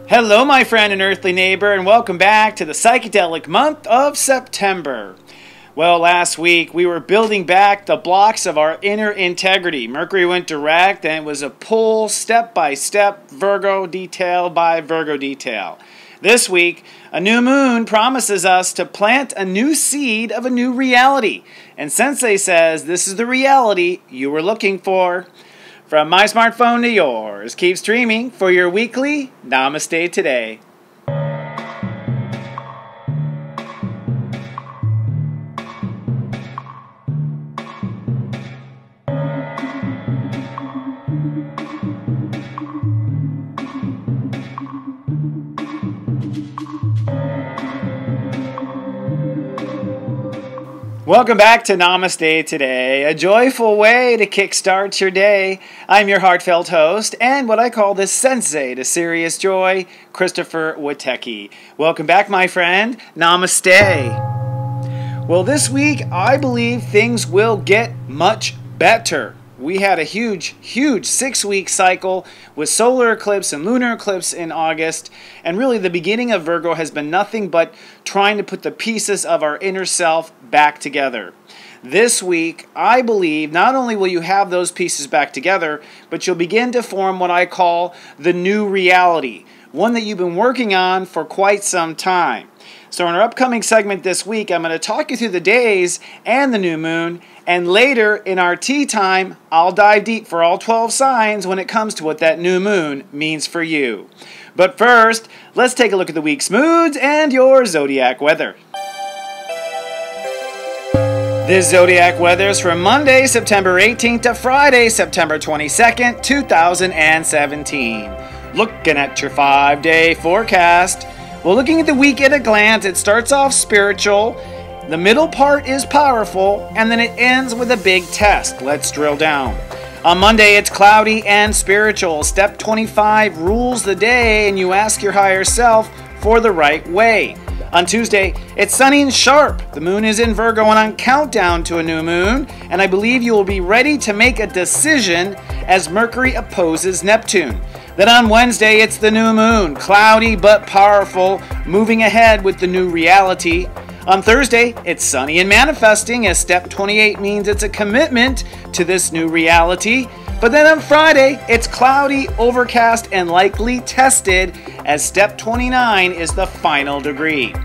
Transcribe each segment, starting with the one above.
Hello, my friend and earthly neighbor, and welcome back to the psychedelic month of September. Well, last week we were building back the blocks of our inner integrity. Mercury went direct, and it was a pull, step by step, Virgo detail by Virgo detail. This week, a new moon promises us to plant a new seed of a new reality. And Sensei says this is the reality you were looking for. From my smartphone to yours, keep streaming for your weekly Namaste Today. Welcome back to Namaste Today, a joyful way to kickstart your day. I'm your heartfelt host and what I call the sensei to serious joy, Christopher Witecki. Welcome back, my friend. Namaste. Well, this week, I believe things will get much better. We had a huge 6-week cycle with solar eclipse and lunar eclipse in August, and really the beginning of Virgo has been nothing but trying to put the pieces of our inner self back together. This week, I believe not only will you have those pieces back together, but you'll begin to form what I call the new reality, one that you've been working on for quite some time. So in our upcoming segment this week, I'm going to talk you through the days and the new moon, and later in our tea time, I'll dive deep for all 12 signs when it comes to what that new moon means for you. But first, let's take a look at the week's moods and your zodiac weather. This zodiac weather is from Monday, September 18th to Friday, September 22nd, 2017. Looking at your 5-day forecast. Well, looking at the week at a glance, it starts off spiritual, the middle part is powerful, and then it ends with a big test. Let's drill down. On Monday, it's cloudy and spiritual. Step 25 rules the day, and you ask your higher self for the right way. On Tuesday, it's sunny and sharp. The moon is in Virgo and on countdown to a new moon, and I believe you will be ready to make a decision as Mercury opposes Neptune. Then on Wednesday, it's the new moon, cloudy but powerful, moving ahead with the new reality. On Thursday, it's sunny and manifesting, as step 28 means it's a commitment to this new reality. But then on Friday, it's cloudy, overcast, and likely tested, as step 29 is the final degree.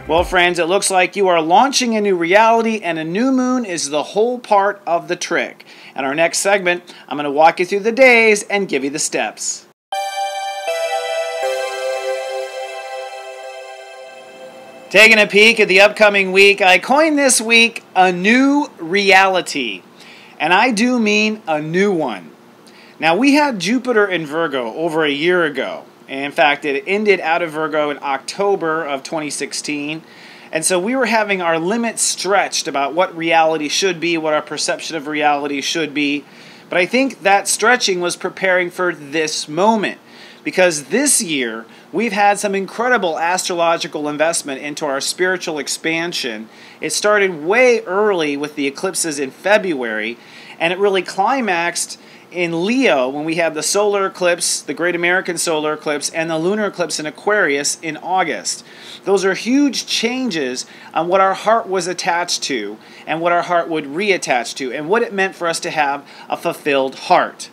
Well, friends, it looks like you are launching a new reality, and a new moon is the whole part of the trick. In our next segment, I'm going to walk you through the days and give you the steps. Taking a peek at the upcoming week, I coined this week a new reality. And I do mean a new one. Now, we had Jupiter in Virgo over a year ago. In fact, it ended out of Virgo in October of 2016. And so we were having our limits stretched about what reality should be, what our perception of reality should be. But I think that stretching was preparing for this moment. Because this year, we've had some incredible astrological investment into our spiritual expansion. It started way early with the eclipses in February, and it really climaxed in Leo when we had the solar eclipse, the Great American Solar Eclipse, and the lunar eclipse in Aquarius in August. Those are huge changes on what our heart was attached to and what our heart would reattach to, and what it meant for us to have a fulfilled heart.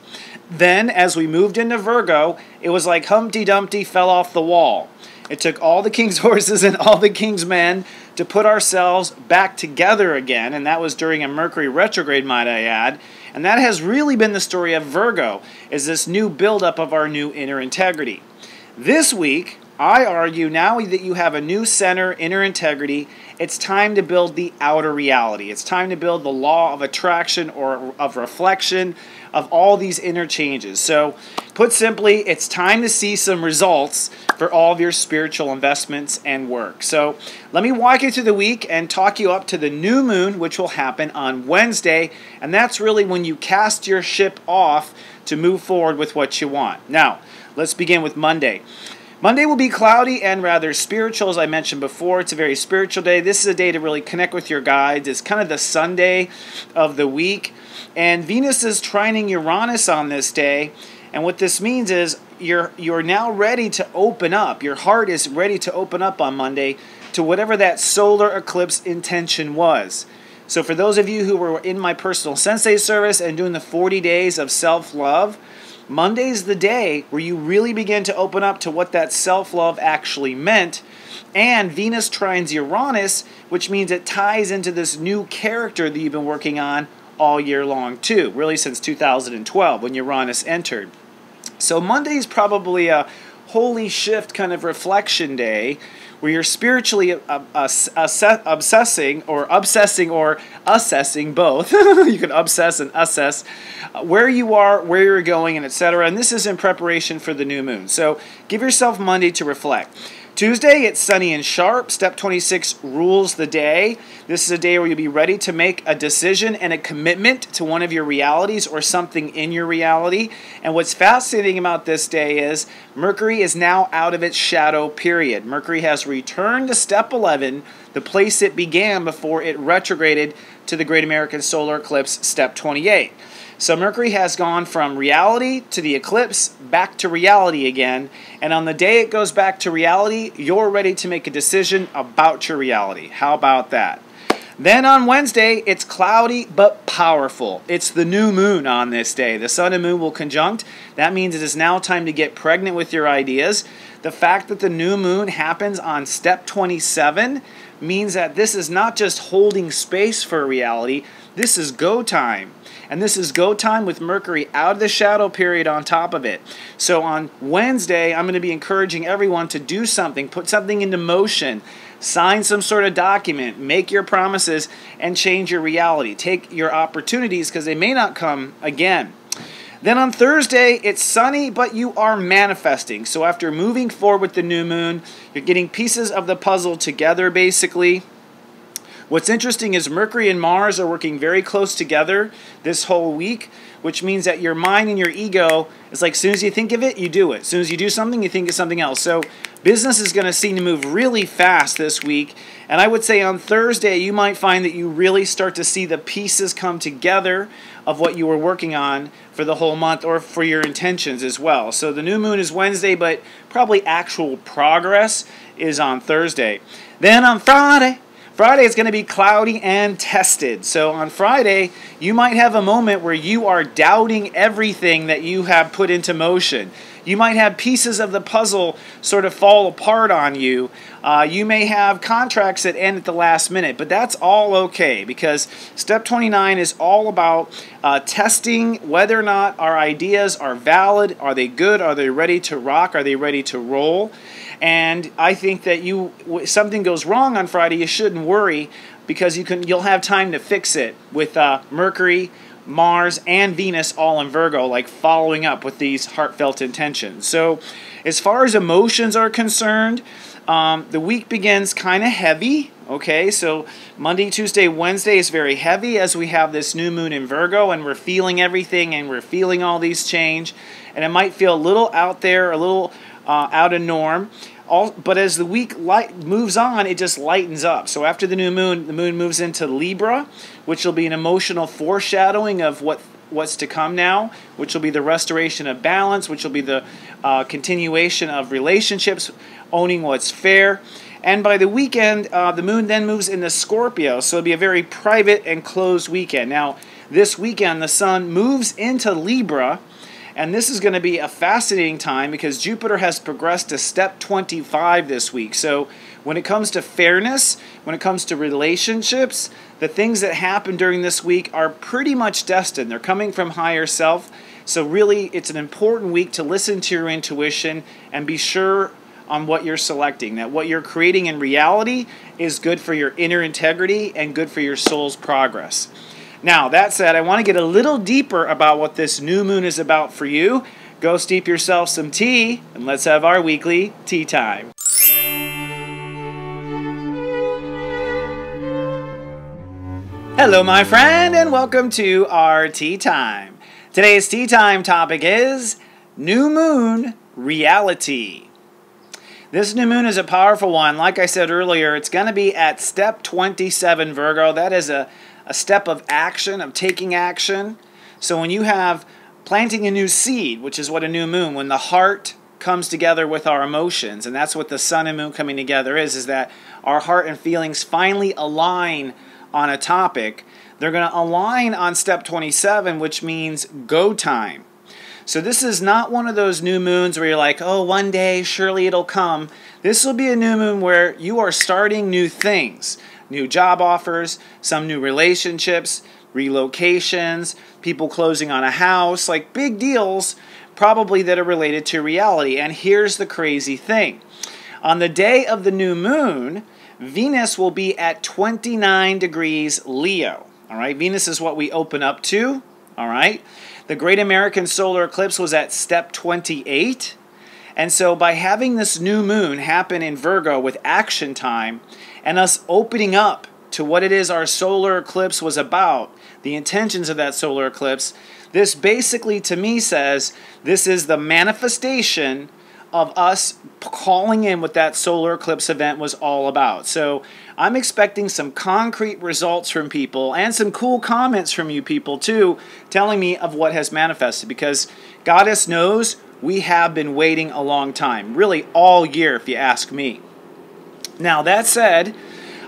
Then, as we moved into Virgo, it was like Humpty Dumpty fell off the wall. It took all the king's horses and all the king's men to put ourselves back together again, and that was during a Mercury retrograde, might I add. And that has really been the story of Virgo, is this new buildup of our new inner integrity. This week, I argue now that you have a new center, inner integrity, it's time to build the outer reality. It's time to build the law of attraction or of reflection of all these inner changes. So, put simply, it's time to see some results for all of your spiritual investments and work. So, let me walk you through the week and talk you up to the new moon, which will happen on Wednesday. And that's really when you cast your ship off to move forward with what you want. Now, let's begin with Monday. Monday will be cloudy and rather spiritual, as I mentioned before. It's a very spiritual day. This is a day to really connect with your guides. It's kind of the Sunday of the week. And Venus is trining Uranus on this day. And what this means is you're now ready to open up. Your heart is ready to open up on Monday to whatever that solar eclipse intention was. So for those of you who were in my personal sensei service and doing the 40 days of self-love, Monday's the day where you really begin to open up to what that self-love actually meant. And Venus trines Uranus, which means it ties into this new character that you've been working on all year long too, really since 2012 when Uranus entered. So Monday's probably a holy shift kind of reflection day where you're spiritually obsessing or assessing both. You can obsess and assess where you are, where you're going, and etc. And this is in preparation for the new moon. So give yourself Monday to reflect. Tuesday, it's sunny and sharp. Step 26 rules the day. This is a day where you'll be ready to make a decision and a commitment to one of your realities or something in your reality. And what's fascinating about this day is Mercury is now out of its shadow period. Mercury has returned to step 11, the place it began before it retrograded to the Great American Solar Eclipse, step 28. So Mercury has gone from reality to the eclipse, back to reality again. And on the day it goes back to reality, you're ready to make a decision about your reality. How about that? Then on Wednesday, it's cloudy but powerful. It's the new moon on this day. The sun and moon will conjunct. That means it is now time to get pregnant with your ideas. The fact that the new moon happens on step 27 means that this is not just holding space for reality. This is go time. And this is go time with Mercury out of the shadow period on top of it. So on Wednesday, I'm going to be encouraging everyone to do something, put something into motion, sign some sort of document, make your promises, and change your reality. Take your opportunities because they may not come again. Then on Thursday, it's sunny, but you are manifesting. So after moving forward with the new moon, you're getting pieces of the puzzle together, basically. What's interesting is Mercury and Mars are working very close together this whole week, which means that your mind and your ego is like, as soon as you think of it, you do it. As soon as you do something, you think of something else. So business is going to seem to move really fast this week. And I would say on Thursday, you might find that you really start to see the pieces come together of what you were working on for the whole month or for your intentions as well. So the new moon is Wednesday, but probably actual progress is on Thursday. Then on Friday is going to be cloudy and tested. So on Friday, you might have a moment where you are doubting everything that you have put into motion. You might have pieces of the puzzle sort of fall apart on you. You may have contracts that end at the last minute, but that's all okay because step 29 is all about testing whether or not our ideas are valid. Are they good? Are they ready to rock? Are they ready to roll? And I think that if something goes wrong on Friday, you shouldn't worry because you'll have time to fix it with Mercury, Mars, and Venus all in Virgo, like following up with these heartfelt intentions. So as far as emotions are concerned, the week begins kind of heavy. Okay, so Monday, Tuesday, Wednesday is very heavy as we have this new moon in Virgo and we're feeling everything and we're feeling all these change. And it might feel a little out there, a little out of norm. But as the week moves on, it just lightens up. So after the moon moves into Libra, which will be an emotional foreshadowing of what's to come now, which will be the restoration of balance, which will be the continuation of relationships, owning what's fair. And by the weekend, the moon then moves into Scorpio, so it'll be a very private and closed weekend. Now, this weekend, the sun moves into Libra, and this is going to be a fascinating time because Jupiter has progressed to step 25 this week. So when it comes to fairness, when it comes to relationships, the things that happen during this week are pretty much destined. They're coming from higher self. So really, it's an important week to listen to your intuition and be sure on what you're selecting, that what you're creating in reality is good for your inner integrity and good for your soul's progress. Now, that said, I want to get a little deeper about what this new moon is about for you. Go steep yourself some tea, and let's have our weekly tea time. Hello, my friend, and welcome to our tea time. Today's tea time topic is new moon reality. This new moon is a powerful one. Like I said earlier, it's going to be at step 27, Virgo. That is a step of action, of taking action. So when you have planting a new seed, which is what a new moon, when the heart comes together with our emotions, and that's what the sun and moon coming together is that our heart and feelings finally align on a topic. They're going to align on step 27, which means go time. So this is not one of those new moons where you're like, oh, one day, surely it'll come. This will be a new moon where you are starting new things, new job offers, some new relationships, relocations, people closing on a house, like big deals probably that are related to reality. And here's the crazy thing. On the day of the new moon, Venus will be at 29 degrees Leo. All right, Venus is what we open up to. All right, the Great American Solar Eclipse was at step 28. And so by having this new moon happen in Virgo with action time and us opening up to what it is our solar eclipse was about, the intentions of that solar eclipse, this basically to me says this is the manifestation of us calling in what that solar eclipse event was all about. So I'm expecting some concrete results from people and some cool comments from you people too, telling me of what has manifested, because Goddess knows we have been waiting a long time, really all year if you ask me. Now that said,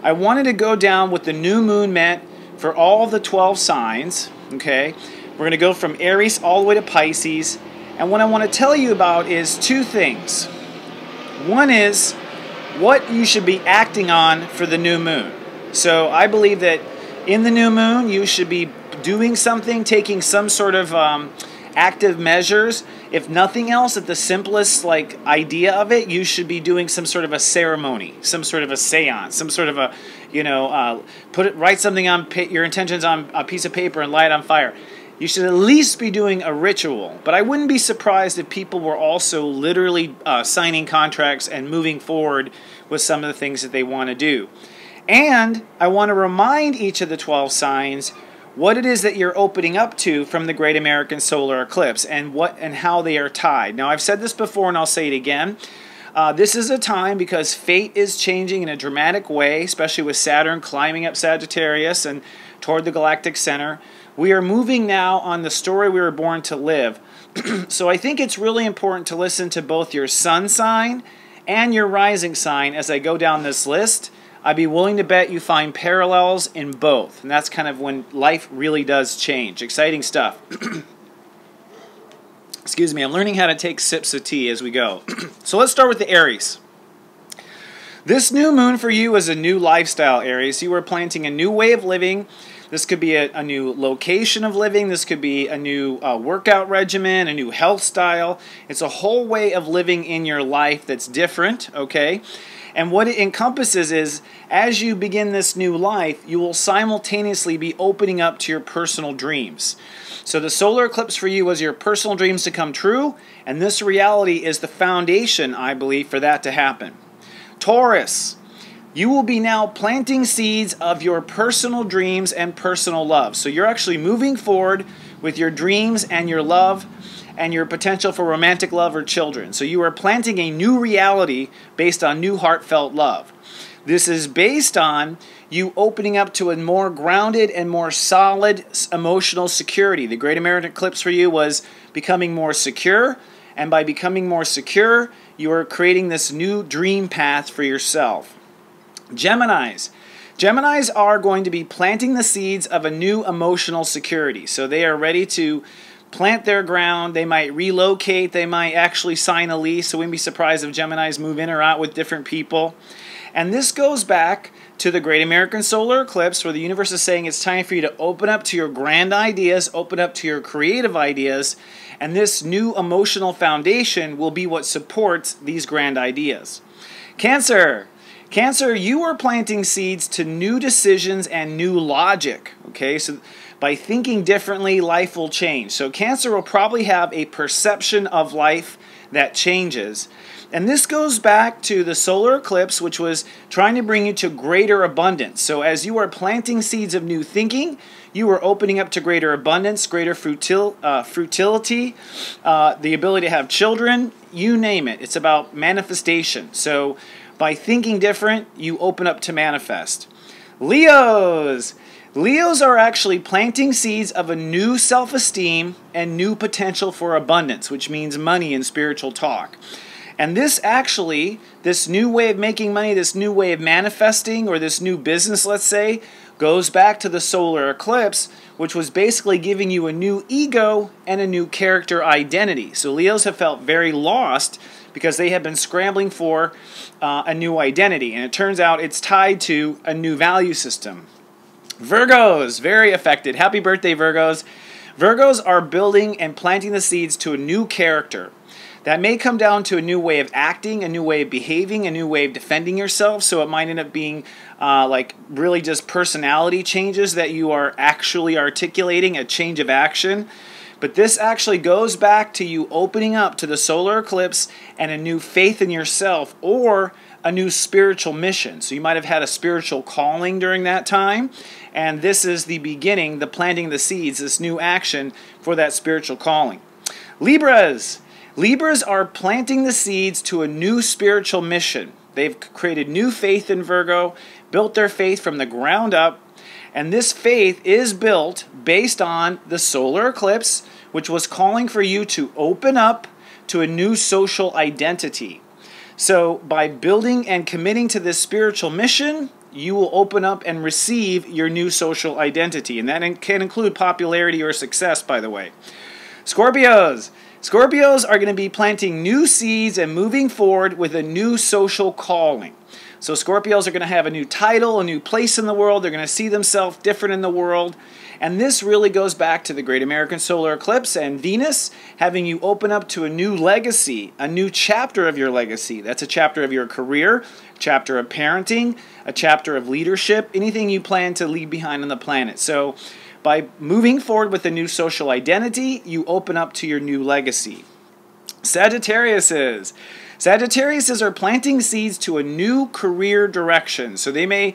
I wanted to go down what the new moon meant for all of the 12 signs, okay? We're going to go from Aries all the way to Pisces. And what I want to tell you about is two things. One is what you should be acting on for the new moon. So I believe that in the new moon, you should be doing something, taking some sort of active measures. If nothing else, at the simplest idea of it, you should be doing some sort of a ceremony, some sort of a seance, some sort of a, write something on your intentions on a piece of paper and light it on fire. You should at least be doing a ritual. But I wouldn't be surprised if people were also literally signing contracts and moving forward with some of the things that they want to do. And I want to remind each of the 12 signs what it is that you're opening up to from the Great American Solar Eclipse and what and how they are tied. Now, I've said this before and I'll say it again. This is a time because fate is changing in a dramatic way, especially with Saturn climbing up Sagittarius and toward the galactic center. We are moving now on the story we were born to live. So I think it's really important to listen to both your sun sign and your rising sign as I go down this list. I'd be willing to bet you find parallels in both. And that's kind of when life really does change. Exciting stuff. Excuse me, I'm learning how to take sips of tea as we go. So let's start with the Aries. This new moon for you is a new lifestyle, Aries. You are planting a new way of living. This could be a new location of living. This could be a new workout regimen, a new health style. It's a whole way of living in your life that's different, okay? And what it encompasses is, as you begin this new life, you will simultaneously be opening up to your personal dreams. So the solar eclipse for you was your personal dreams to come true, and this reality is the foundation, I believe, for that to happen. Taurus, you will be now planting seeds of your personal dreams and personal love. So you're actually moving forward with your dreams and your love and your potential for romantic love or children. So you are planting a new reality based on new heartfelt love. This is based on you opening up to a more grounded and more solid emotional security. The Great American Eclipse for you was becoming more secure, and by becoming more secure, you are creating this new dream path for yourself. Geminis. Geminis are going to be planting the seeds of a new emotional security. So they are ready to plant their ground. They might relocate. They might actually sign a lease. So we wouldn't be surprised if Geminis move in or out with different people. And this goes back to the Great American Solar Eclipse, where the universe is saying it's time for you to open up to your grand ideas, open up to your creative ideas, and this new emotional foundation will be what supports these grand ideas. Cancer. Cancer, you are planting seeds to new decisions and new logic. Okay, so by thinking differently, life will change. So Cancer will probably have a perception of life that changes. And this goes back to the solar eclipse, which was trying to bring you to greater abundance. So as you are planting seeds of new thinking, you are opening up to greater abundance, greater fruitility, the ability to have children, you name it. It's about manifestation. So by thinking different, you open up to manifest. Leos. Leos are actually planting seeds of a new self-esteem and new potential for abundance, which means money in spiritual talk. And this new way of making money, this new way of manifesting, or this new business, let's say, goes back to the solar eclipse, which was basically giving you a new ego and a new character identity. So Leos have felt very lost because they have been scrambling for a new identity. And it turns out it's tied to a new value system. Virgos, very affected. Happy birthday, Virgos. Virgos are building and planting the seeds to a new character. That may come down to a new way of acting, a new way of behaving, a new way of defending yourself. So it might end up being like really just personality changes that you are actually articulating, a change of action. But this actually goes back to you opening up to the solar eclipse and a new faith in yourself, or a new spiritual mission. So you might have had a spiritual calling during that time, and this is the beginning, the planting the seeds, this new action for that spiritual calling. Libras. Libras are planting the seeds to a new spiritual mission. They've created new faith in Virgo, built their faith from the ground up, and this faith is built based on the solar eclipse, which was calling for you to open up to a new social identity. So by building and committing to this spiritual mission, you will open up and receive your new social identity. And that can include popularity or success, by the way. Scorpios. Scorpios are going to be planting new seeds and moving forward with a new social calling. So Scorpios are going to have a new title, a new place in the world. They're going to see themselves different in the world. And this really goes back to the Great American Solar Eclipse and Venus having you open up to a new legacy, a new chapter of your legacy. That's a chapter of your career, a chapter of parenting, a chapter of leadership, anything you plan to leave behind on the planet. So by moving forward with a new social identity, you open up to your new legacy. Sagittariuses. Sagittariuses are planting seeds to a new career direction. So they may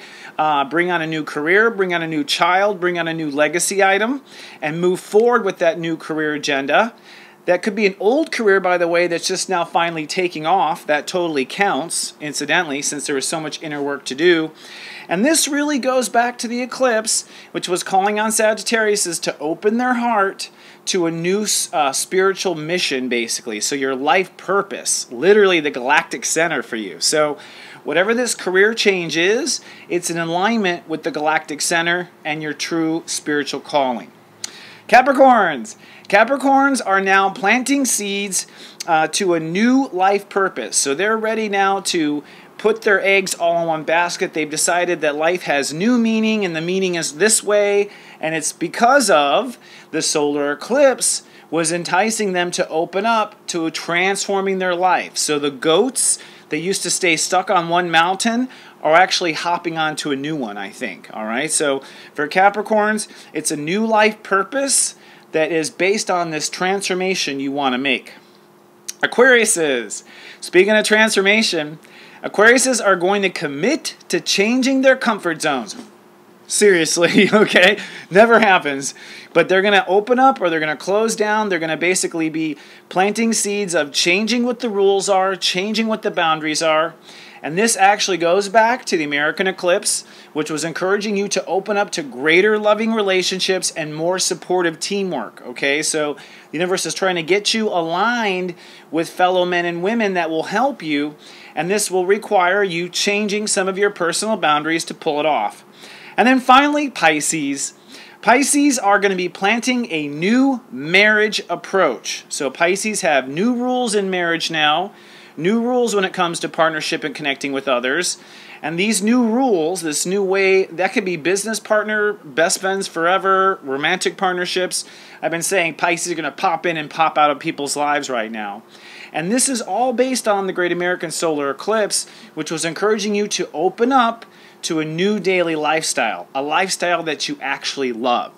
bring on a new career, bring on a new child, bring on a new legacy item, and move forward with that new career agenda. That could be an old career, by the way, that's just now finally taking off. That totally counts, incidentally, since there was so much inner work to do. And this really goes back to the eclipse, which was calling on Sagittariuses to open their heart to a new spiritual mission, basically. So your life purpose, literally the galactic center for you. So whatever this career change is, it's in alignment with the galactic center and your true spiritual calling. Capricorns. Capricorns are now planting seeds to a new life purpose. So they're ready now to put their eggs all in one basket. They've decided that life has new meaning, and the meaning is this way, and it's because of the solar eclipse was enticing them to open up to transforming their life. So the goats that used to stay stuck on one mountain are actually hopping onto a new one, I think. All right, so for Capricorns, it's a new life purpose that is based on this transformation you want to make. Aquariuses. Speaking of transformation, Aquariuses are going to commit to changing their comfort zones. Seriously, okay? Never happens. But they're going to open up or they're going to close down. They're going to basically be planting seeds of changing what the rules are, changing what the boundaries are. And this actually goes back to the American eclipse, which was encouraging you to open up to greater loving relationships and more supportive teamwork, okay? So the universe is trying to get you aligned with fellow men and women that will help you, and this will require you changing some of your personal boundaries to pull it off. And then finally, Pisces. Pisces are going to be planting a new marriage approach. So Pisces have new rules in marriage now, new rules when it comes to partnership and connecting with others. And these new rules, this new way, that could be business partner, best friends forever, romantic partnerships. I've been saying Pisces are going to pop in and pop out of people's lives right now. And this is all based on the Great American Solar Eclipse, which was encouraging you to open up to a new daily lifestyle, a lifestyle that you actually love.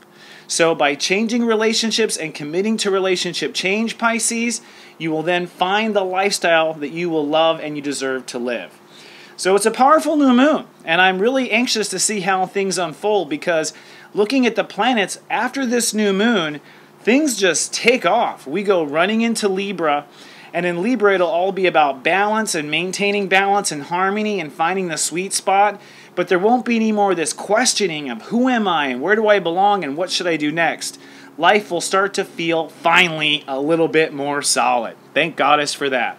So by changing relationships and committing to relationship change, Pisces, you will then find the lifestyle that you will love and you deserve to live. So it's a powerful new moon, and I'm really anxious to see how things unfold, because looking at the planets after this new moon, things just take off. We go running into Libra, And in Libra, it'll all be about balance and maintaining balance and harmony and finding the sweet spot. But there won't be any more of this questioning of who am I and where do I belong and what should I do next. Life will start to feel, finally, a little bit more solid. Thank Goddess for that.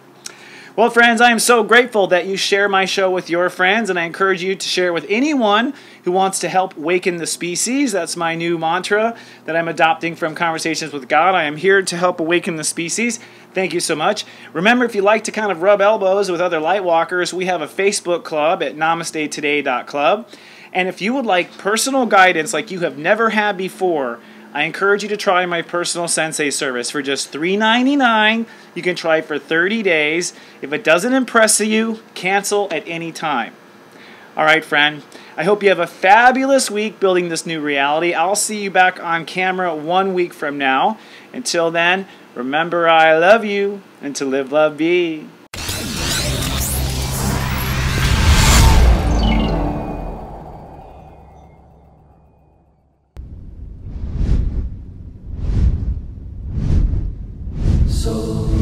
Well, friends, I am so grateful that you share my show with your friends, and I encourage you to share it with anyone who wants to help waken the species. That's my new mantra that I'm adopting from Conversations with God. I am here to help awaken the species. Thank you so much. Remember, if you like to kind of rub elbows with other lightwalkers, we have a Facebook club at namastetoday.club. And if you would like personal guidance like you have never had before, I encourage you to try my personal sensei service for just $3.99. You can try for 30 days. If it doesn't impress you, cancel at any time. All right, friend. I hope you have a fabulous week building this new reality. I'll see you back on camera 1 week from now. Until then, remember I love you, and to live, love, be. So